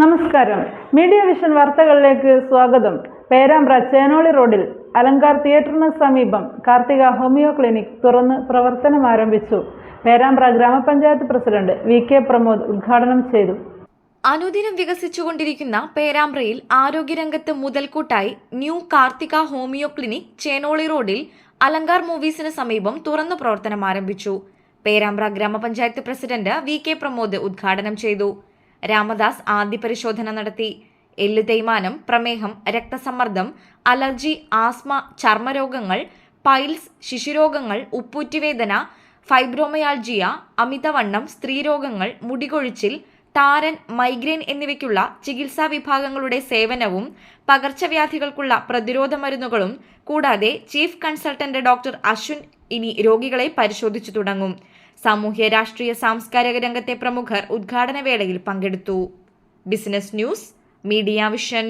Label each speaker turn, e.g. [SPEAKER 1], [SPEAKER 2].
[SPEAKER 1] നമസ്കാരം. Media vision വാർത്തകളിലേക്ക് സ്വാഗതം. പേരാമ്പ്ര ചേനോളി റോഡിൽ അലങ്കാർ തിയേറ്ററിന് സമീപം കാർത്തിക ഹോമിയോ ക്ലിനിക് തുറന്ന് പ്രവർത്തനം ആരംഭിച്ചു. പേരാമ്പ്ര ഗ്രാമപഞ്ചായത്ത് പ്രസിഡന്റ് വി.കെ. പ്രമോദ് ഉദ്ഘാടനം ചെയ്തു.
[SPEAKER 2] അനുദിനം വികസിച്ചുകൊണ്ടിരിക്കുന്ന പേരാമ്പ്രയിൽ ആരോഗ്യരംഗത്ത് മുതൽക്കൂട്ടായി new Karthika homeo clinic Chenoli റോഡിൽ അലങ്കാർ മൂവീസിന് സമീപം തുറന്നു പ്രവർത്തനം ആരംഭിച്ചു. പേരാമ്പ്ര ഗ്രാമപഞ്ചായത്ത് പ്രസിഡന്റ് വി.കെ. പ്രമോദ് ഉദ്ഘാടനം ചെയ്തു. രാമദാസ് ആദ്യ പരിശോധന നടത്തി. എല്ല് തേയ്മാനം, പ്രമേഹം, രക്തസമ്മർദ്ദം, അലർജി, ആസ്മ, ചർമ്മരോഗങ്ങൾ, പൈൽസ്, ശിശുരോഗങ്ങൾ, ഉപ്പൂറ്റുവേദന, ഫൈബ്രോമയാൾജിയ, അമിതവണ്ണം, സ്ത്രീരോഗങ്ങൾ, മുടികൊഴിച്ചിൽ, താരൻ, മൈഗ്രെയിൻ എന്നിവയ്ക്കുള്ള ചികിത്സാ വിഭാഗങ്ങളുടെ സേവനവും പകർച്ചവ്യാധികൾക്കുള്ള പ്രതിരോധ മരുന്നുകളും കൂടാതെ ചീഫ് കൺസൾട്ടന്റ് ഡോക്ടർ അശ്വിൻ ഇനി രോഗികളെ പരിശോധിച്ചു തുടങ്ങും. സാമൂഹ്യ, രാഷ്ട്രീയ, സാംസ്കാരിക രംഗത്തെ പ്രമുഖർ ഉദ്ഘാടന വേളയിൽ പങ്കെടുത്തു. Business news, media vision.